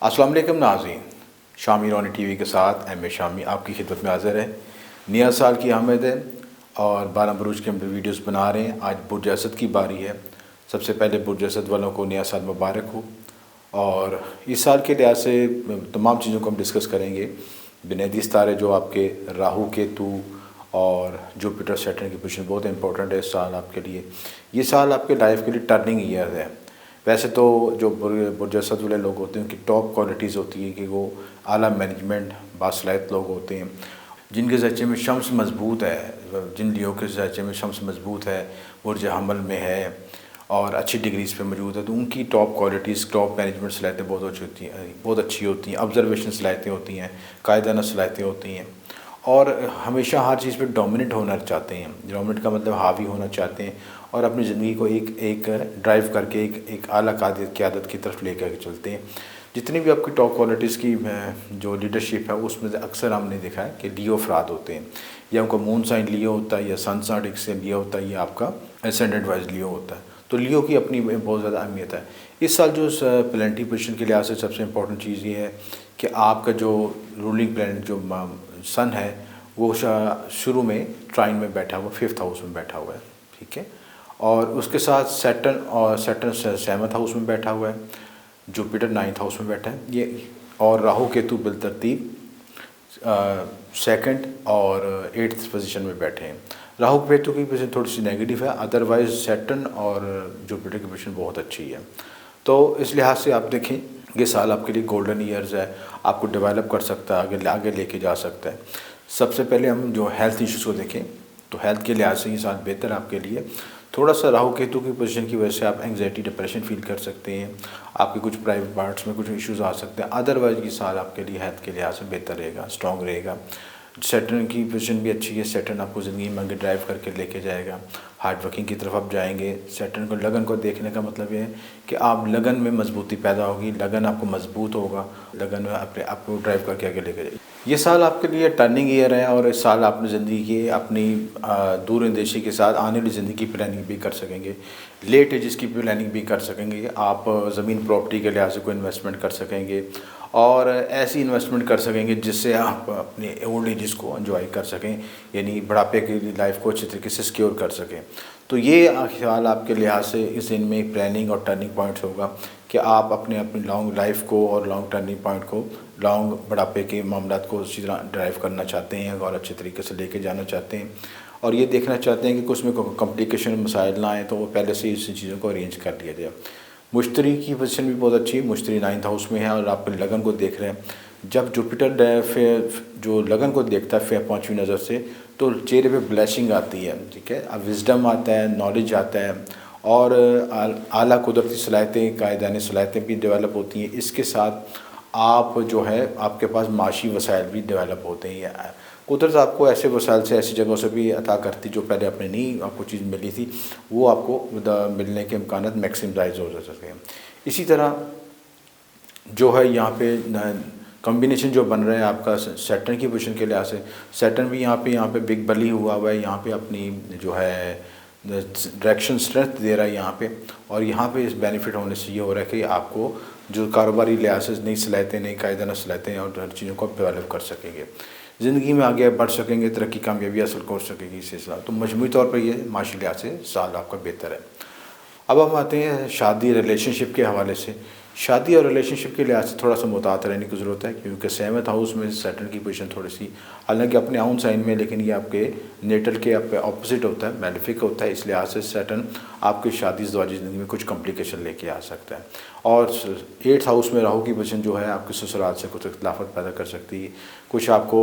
अस्सलाम वालेकुम नाज़रीन, शामी रोनी टीवी के साथ एम ए शामी आपकी खिदमत में हाज़िर है। नया साल की आमद है और 12 बरूज के हम वीडियोस बना रहे हैं। आज बुर्ज असद की बारी है। सबसे पहले बुर्ज असद वालों को नया साल मुबारक हो। और इस साल के लिहाज से तमाम चीज़ों को हम डिस्कस करेंगे। बुनियादी सितारे जो आपके राहु केतु और जुपिटर सैटर्न की पोजीशन बहुत इंपॉर्टेंट है इस साल आपके लिए। ये साल आपके लाइफ के लिए टर्निंग ईयर है। वैसे तो जो बुर्ज असद वाले लोग होते हैं उनकी टॉप क्वालिटीज़ होती है कि वो आला मैनेजमेंट बासलाहित लोग होते हैं, जिनके ज़रिए में शम्स मजबूत है, जिन लियो के ज़रिए में शम्स मजबूत है, बुर्ज हमल में है और अच्छी डिग्रीज़ पे मौजूद है, तो उनकी टॉप क्वालिटीज़ टॉप मैनेजमेंट सलाहियतें बहुत अच्छी होती हैं। ऑब्जर्वेशन सलाहियतें होती हैं, कायदाना सलाहियतें होती हैं और हमेशा हर चीज़ पे डोमिनेट होना चाहते हैं। डोमिनेट का मतलब हावी होना चाहते हैं और अपनी ज़िंदगी को एक ड्राइव करके एक आला क़यादत की तरफ ले कर चलते हैं। जितनी भी आपकी टॉप क्वालिटीज़ की जो लीडरशिप है उसमें से अक्सर हमने देखा है कि लियो अफराद होते हैं, या उनका मून साइन लियो होता है या सन साइन से लियो होता है या आपका एसेंडेंट वाइज लियो होता है। तो लियो की अपनी बहुत ज़्यादा अहमियत है। इस साल जो प्लानिटरी पोजीशन के लिहाज से सबसे इम्पोर्टेंट चीज़ ये है कि आपका जो रूलिंग प्लैनेट जो सन है वो शुरू में ट्राइन में बैठा हुआ, 5th हाउस में बैठा हुआ है, ठीक है। और उसके साथ सैटर्न 7th हाउस में बैठा हुआ है, जुपिटर 9th हाउस में बैठा है ये, और राहु केतु बिलतरतीब 2nd और 8th पोजीशन में बैठे हैं। राहु केतु की पोजीशन थोड़ी सी नेगेटिव है, अदरवाइज़ सैटर्न और जुपिटर की पोजीशन बहुत अच्छी है। तो इस लिहाज से आप देखें ये साल आपके लिए गोल्डन ईयर्स है, आपको डेवलप कर सकता है, आगे लेके जा सकता है। सबसे पहले हम जो हेल्थ इश्यूज़ को देखें तो हेल्थ के लिहाज से ये साल बेहतर आपके लिए। थोड़ा सा राहु केतु की पोजीशन की वजह से आप एंग्जाइटी डिप्रेशन फील कर सकते हैं, आपके कुछ प्राइवेट पार्ट्स में कुछ इश्यूज़ आ सकते हैं। अदरवाइज़ ये साल आपके लिए हेल्थ के लिहाज से बेहतर रहेगा, स्ट्रॉन्ग रहेगा। सैटर्न की पोजीशन भी अच्छी है, सैटर्न आपको ज़िंदगी में आगे ड्राइव करके लेके जाएगा, हार्ड वर्किंग की तरफ आप जाएंगे। सैटर्न को लगन को देखने का मतलब ये है कि आप लगन में मजबूती पैदा होगी, लगन आपको मजबूत होगा, लगन में अपने आपको ड्राइव करके आगे लेके जाएगी। ये साल आपके लिए टर्निंग ईयर है और इस साल अपनी ज़िंदगी की अपनी दूर अंदेशी के साथ आने वाली ज़िंदगी की प्लानिंग भी कर सकेंगे, लेट एजेस की प्लानिंग भी कर सकेंगे। आप ज़मीन प्रॉपर्टी के लिहाज से कोई इन्वेस्टमेंट कर सकेंगे और ऐसी इन्वेस्टमेंट कर सकेंगे जिससे आप अपने ओल्ड एजेस को एंजॉय कर सकें, यानी बुढ़ापे की लाइफ को अच्छी तरीके से सिक्योर कर सकें। तो ये ख्याल आपके लिहाज से इस दिन में प्लानिंग और टर्निंग पॉइंट्स होगा कि आप अपनी लॉन्ग लाइफ को और लॉन्ग टर्निंग पॉइंट को, लॉन्ग बुढ़ापे के मामला को उसी तरह ड्राइव करना चाहते हैं और अच्छे तरीके से लेके जाना चाहते हैं और ये देखना चाहते हैं कि उसमें कोई कॉम्प्लिकेशन मसाइल ना आए, तो वो पहले से इस चीज़ों को अरेंज कर लिया जाए। मुश्तरी की पोजीशन भी बहुत अच्छी है, मुश्तरी 9th हाउस में है और आप लगन को देख रहे हैं। जब जुपिटर जो लगन को देखता है 5वीं नज़र से, तो चेहरे पे ब्लैशिंग आती है, ठीक है, अब विजडम आता है, नॉलेज आता है और आला कुदरती सलाहियतें, कायदाने सलाहियतें भी डेवलप होती हैं। इसके साथ आप जो है आपके पास माशी वसाइल भी डेवलप होते हैं। कुदरत आपको ऐसे वसाइल से, ऐसी जगहों से भी अता करती जो पहले अपने नहीं आपको चीज़ मिली थी, वो आपको मिलने के इम्कानात मैक्सिमाइज हो सकते हैं। इसी तरह जो है यहाँ पे कॉम्बिनेशन जो बन रहा है आपका सैटर्न की पोजीशन के लिहाज से, सैटर्न भी यहाँ पे बिग बली हुआ है, यहाँ पे अपनी जो है डायरेक्शन स्ट्रेंथ दे रहा है यहाँ पे, और यहाँ पे इस बेनिफिट होने से ये हो रहा है कि आपको जो कारोबारी लिहाज से नई सलाहियतें, नई कायदाना सलाहियतें और हर चीज़ों को आप डेवलप कर सकेंगे, ज़िंदगी में आगे बढ़ सकेंगे, तरक्की कामयाबी हासिल कर सकेंगे इससे साल। तो मजमूई तौर पर ये माशी लिहाज से साल आपका बेहतर है। अब हम आते हैं शादी रिलेशनशिप के हवाले से। शादी और रिलेशनशिप के लिहाज से थोड़ा सा मुतात रहने की ज़रूरत है, क्योंकि 7th हाउस में सैटर्न की पोजीशन थोड़ी सी, हालांकि अपने आउन साइन में, लेकिन ये आपके नेटल के ऑपोजिट होता है, मैलेफिक होता है। इस लिहाज से सैटर्न आपकी शादी ज़वाजी ज़िंदगी में कुछ कॉम्प्लिकेशन लेके आ सकता है। और 8th हाउस में राहु की पोजीशन जो है आपके ससुराल से कुछ इख्तिलाफत पैदा कर सकती है, कुछ आपको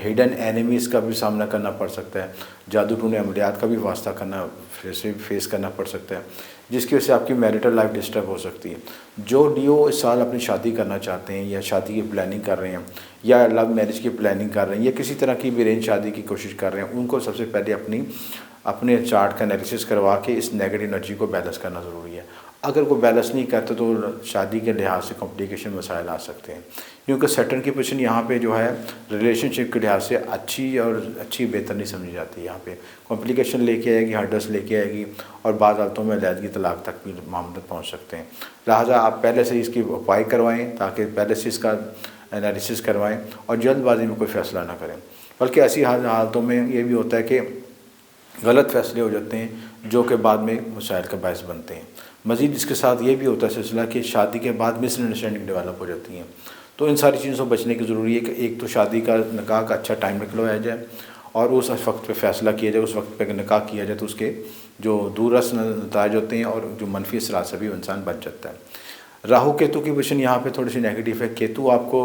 हिडन एनिमीज़ का भी सामना करना पड़ सकता है, जादू टूने अमलियात का भी वास्ता करना फेस करना पड़ सकता है, जिसकी वजह से आपकी मैरिटल लाइफ डिस्टर्ब हो सकती है। जो लियो इस साल अपनी शादी करना चाहते हैं या शादी की प्लानिंग कर रहे हैं या लव मैरिज की प्लानिंग कर रहे हैं या किसी तरह की भी अरेंज शादी की कोशिश कर रहे हैं, उनको सबसे पहले अपने चार्ट का एनालिसिस करवा के इस नेगेटिव एनर्जी को बैलेंस करना ज़रूरी है। अगर कोई बैलेंस नहीं करते तो शादी के लिहाज से कॉम्प्लिकेशन मसाइल आ सकते हैं, क्योंकि सैटर्न की पोजीशन यहाँ पे जो है रिलेशनशिप के लिहाज से अच्छी बेहतर नहीं समझी जाती। यहाँ पे कॉम्प्लिकेशन लेके आएगी, हर्डल्स लेके आएगी और बाद हालतों में अलहदगी तलाक तक भी मामले पहुँच सकते हैं। लिहाजा आप पहले से इसकी उपाय करवाएँ, ताकि पहले से इसका एनालिसिस करवाएँ और जल्दबाजी में कोई फ़ैसला ना करें। बल्कि ऐसी हालतों में ये भी होता है कि गलत फ़ैसले हो जाते हैं जो कि बाद में मसाइल का बायस बनते हैं। मज़ीद इसके साथ ये भी होता है सिलसिला कि शादी के बाद मिसअंडरस्टैंडिंग डेवलप हो जाती हैं। तो इन सारी चीज़ों से बचने की ज़रूरी है कि एक तो शादी का निकाह का अच्छा टाइम निकलवाया जाए और उस वक्त पे फ़ैसला किया जाए, उस वक्त पे निकाह किया जाए, तो उसके जो दूररस नताइज होते हैं और जो मनफी असरात से भी इंसान बच जाता है। राहु केतु की पोजीशन यहाँ पे थोड़ी सी नेगेटिव है। केतु आपको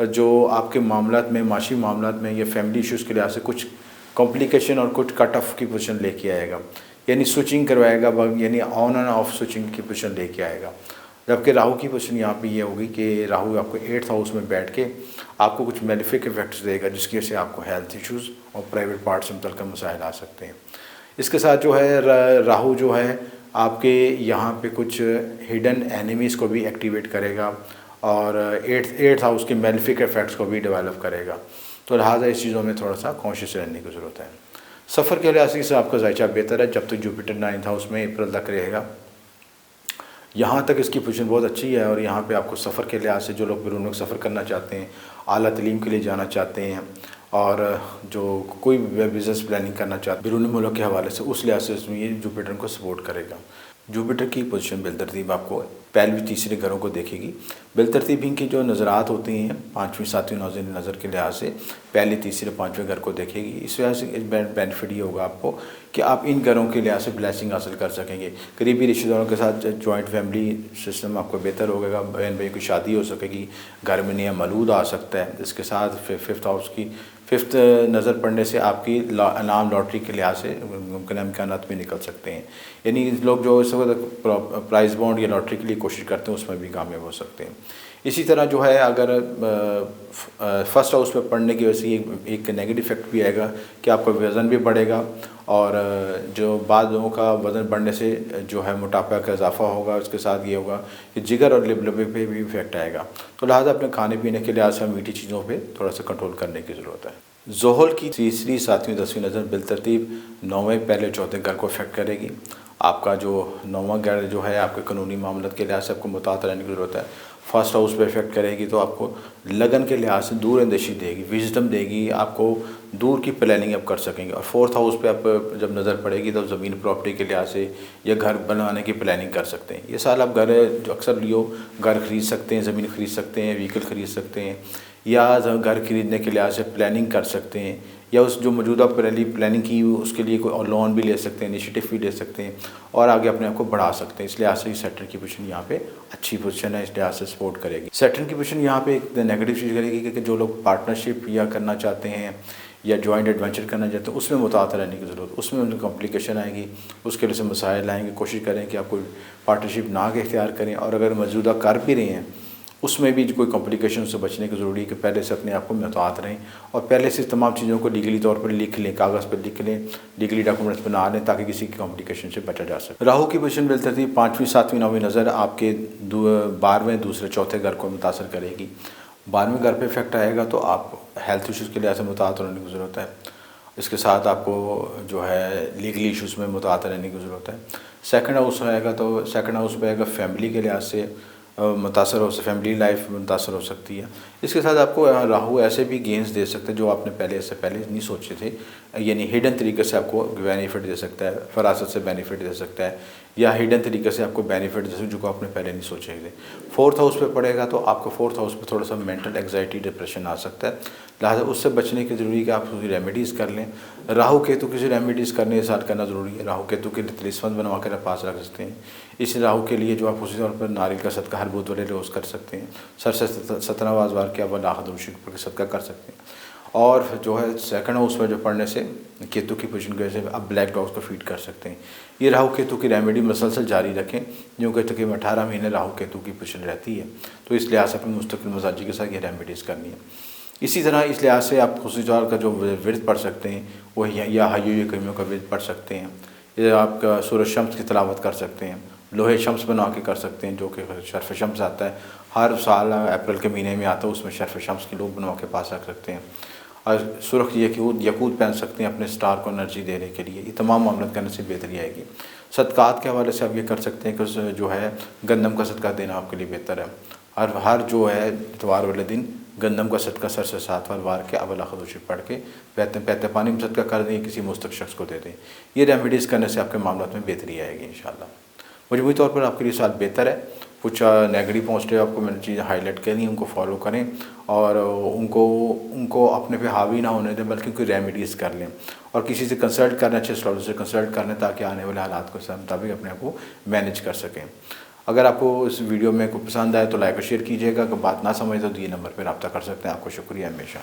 जो आपके मामलात में, माशी मामलात में या फैमिली इश्यूज़ के लिहाज से कुछ कॉम्प्लिकेशन और कुछ कट ऑफ की पोजीशन लेके आएगा, यानी स्विचिंग करवाएगा, यानी ऑन एंड ऑफ स्विचिंग की पोजीशन लेके आएगा। जबकि राहु की पोजीशन यहाँ पे ये होगी कि राहु आपको 8th हाउस में बैठ के आपको कुछ बेनिफिक इफेक्ट्स देगा, जिसकी वजह से आपको हेल्थ इश्यूज़ और प्राइवेट पार्ट से मुतल्लिक़ मसाइल आ सकते हैं। इसके साथ जो है राहु जो है आपके यहाँ पे कुछ हिडन एनिमीज़ को भी एक्टिवेट करेगा और 8th हाउस के बेनिफिक इफेक्ट्स को भी डेवलप करेगा। तो लिहाजा इस चीज़ों में थोड़ा सा कॉन्शियस रहने की ज़रूरत है। सफ़र के लिहाज से आपका जायचा बेहतर है जब तक जुपिटर 9th हाउस में अप्रैल तक रहेगा। यहाँ तक इसकी पोजीशन बहुत अच्छी है और यहाँ पे आपको सफ़र के लिहाज से जो लोग बैरून मुल्क सफ़र करना चाहते हैं, आला तलीम के लिए जाना चाहते हैं और जो कोई बिज़नेस प्लानिंग करना चाहते हैं बैरून मुल्क के हवाले से, उस लिहाज से इसमें ये जुपिटर को सपोर्ट करेगा। जुपिटर की पोजीशन बिलतरतीब आपको पहले तीसरे घरों को देखेगी। बिलतरतीब इनकी जो नज़रात होती हैं 5वीं 7वीं नज़र के लिहाज से पहले तीसरे 5वें घर को देखेगी। इस वजह से बेनिफिट ये होगा आपको कि आप इन घरों के लिहाज से ब्लेसिंग हासिल कर सकेंगे। करीबी रिश्तेदारों के साथ जॉइंट फैमिली सिस्टम आपको बेहतर होगा, बहन भाई की शादी हो सकेगी, घर में नया मौलूद आ सकता है। इसके साथ 5th हाउस की 5th नज़र पड़ने से आपकी इनाम लॉटरी के लिहाज से मुमकिन इम्कानात भी निकल सकते हैं। यानी लोग जो इस वक्त प्राइज़ बॉन्ड या लॉटरी के लिए कोशिश करते हैं उसमें भी कामयाब हो सकते हैं। इसी तरह जो है अगर फर्स्ट हाउस में पढ़ने की वजह से एक नेगेटिव इफेक्ट भी आएगा कि आपका वज़न भी बढ़ेगा और जो बाद लोगों का वज़न बढ़ने से जो है मोटापा का इजाफा होगा। उसके साथ ये होगा कि जिगर और लिवर पे भी इफेक्ट आएगा। तो लिहाजा अपने खाने पीने के लिहाज से मीठी चीज़ों पे थोड़ा सा कंट्रोल करने की ज़रूरत है। ज़ोहल की तीसरी 7वीं 10वीं नज़र बिलतरतीब 9वें पहले 4थे घर को इफेक्ट करेगी। आपका जो 9वां घर जो है आपके कानूनी मामलों के लिहाज से आपको मुतात रहने की ज़रूरत है। फर्स्ट हाउस पे इफेक्ट करेगी तो आपको लगन के लिहाज से दूर अंदेशी देगी, विजडम देगी, आपको दूर की प्लानिंग आप कर सकेंगे। और 4th हाउस पे आप जब नज़र पड़ेगी तो ज़मीन प्रॉपर्टी के लिहाज से या घर बनाने की प्लानिंग कर सकते हैं। ये साल आप घर जो अक्सर लियो घर ख़रीद सकते हैं, ज़मीन ख़रीद सकते हैं, व्हीकल ख़रीद सकते हैं या घर खरीदने के लिहाज से प्लानिंग कर सकते हैं या उस जो मौजूदा प्लानिंग की उसके लिए कोई लोन भी ले सकते हैं, इनिशिएटिव भी ले सकते हैं और आगे अपने आप को बढ़ा सकते हैं। इस लिहाज से सैटर्न की पोजीशन यहाँ पे अच्छी पोजीशन है, इस लिहाज से सपोर्ट करेगी। सैटर्न की पोजीशन यहाँ पे एक नेगेटिव चीज़ करेगी कि जो लोग पार्टनरशिप या करना चाहते हैं या जॉइंट एडवेंचर करना चाहते हैं उसमें मुतात रहने की ज़रूरत, उसमें उनकी कॉम्प्लिकेशन आएगी, उसके लिए से मसाइल आएंगे। कोशिश करें कि आप कोई पार्टनरशिप ना के इख्तियार करें और अगर मौजूदा कर भी रहे हैं उसमें भी कोई कॉम्प्लिकेशन से बचने की ज़रूरी है कि पहले से अपने आप को मुतात रहें और पहले से तमाम चीज़ों को लीगली तौर पर लिख लें, कागज़ पर लिख लें, लीगली डॉक्यूमेंट्स बना लें ताकि किसी की कॉम्प्लिकेशन से बचा जा सके। राहु की पोजीशन बिलतरतीब 5वीं 7वीं 9वीं नज़र आपके 12वें दूसरे चौथे घर को मुतासर करेगी। 12वें घर पर इफेक्ट आएगा तो आप हेल्थ इशूज़ के लिहाज से मुतात रहने की ज़रूरत है। इसके साथ आपको जो है लीगली इशूज़ में मुतात रहने की ज़रूरत है। सेकंड हाउस आएगा तो सेकंड हाउस पे आएगा फैमिली के लिहाज से मुतासर हो, फैमिली लाइफ मुतासर हो सकती है। इसके साथ आपको राहु ऐसे भी गेंस दे सकते हैं जो आपने इससे पहले नहीं सोचे थे, यानी हिडन तरीके से आपको बेनिफिट दे सकता है, फरासत से बेनिफिट दे सकता है या हिडन तरीके से आपको बेनिफिट दे सकता है जो आपने पहले नहीं सोचे थे। 4th हाउस पे पड़ेगा तो आपको 4th हाउस पे थोड़ा सा मेंटल एंग्जाइटी डिप्रेशन आ सकता है। लिहाजा उससे बचने की ज़रूरी है कि आप उसकी रेमेडीज़ कर लें। राहु केतु की रेमेडीज़ करने के साथ करना ज़रूरी है। राहु केतु के लिए तिलिस्म बनवा कर पास रख सकते हैं। इस राहु के लिए जो आप उसी तौर पर नारियल का सदका हर बुध वाले रोज़ कर सकते हैं। सर से 17 बार के अव्वल आखिर शुक्र का सदका कर सकते हैं। और जो है सेकंड हाउस में जो पढ़ने से केतु की पोजीशन की वजह से आप ब्लैक डॉग्स को फीड कर सकते हैं। ये राहु केतु की रेमेडी मसलसल जारी रखें, जो कि तकरीबन 18 महीने राहु केतु की पोजीशन रहती है। तो इस लिहाज से अपनी मुस्तकिल मजाजी के साथ ये रेमेडीज़ करनी है। इसी तरह इस लिहाज से आप खुशी तौर का जो विरद पढ़ सकते हैं वो या हय्यू कमियों का विरद पढ़ सकते हैं, या आप सूरज शम्स की तिलावत कर सकते हैं, लोहे शम्स बना के कर सकते हैं, जो कि शर्फ शम्स आता है हर साल अप्रैल के महीने में आता है, उसमें शर्फ शम्स की लोग बनवा के पास रख सकते हैं। और सुर्ख यकूत पहन सकते हैं अपने स्टार को एनर्जी देने के लिए। ये तमाम मामला करने से बेहतरी आएगी। सदक़ात के हवाले से आप ये कर सकते हैं कि जो है गंदम का सदका देना आपके लिए बेहतर है। हर जो है इतवार वाले दिन गंदम का सदका सर से 7 बार वार के अवल खदोशी पढ़ के बहते पानी में सदका कर दें, किसी मुस्तक शख्स को दे दें। ये रेमेडीज़ करने से आपके मामलों में बेहतरी आएगी इंशाअल्लाह। मजमूई तौर पर आपके लिए साल बेहतर है। कुछ नेगेटिव पॉजिटिव आपको मैंने चीज़ें हाईलाइट करनी, उनको फॉलो करें और उनको अपने पे हावी ना होने दें, बल्कि कोई रेमेडीज़ कर लें और किसी से कंसल्ट करना, अच्छे एस्ट्रोलॉजर से कंसल्ट कर लें, ताकि आने वाले हालात को मुताबिक अपने आप को मैनेज कर सकें। अगर आपको इस वीडियो में कोई पसंद आए तो लाइक और शेयर कीजिएगा। अगर बात ना समझे तो दिए नंबर पर रब्ता कर सकते हैं। आपको शुक्रिया हमेशा।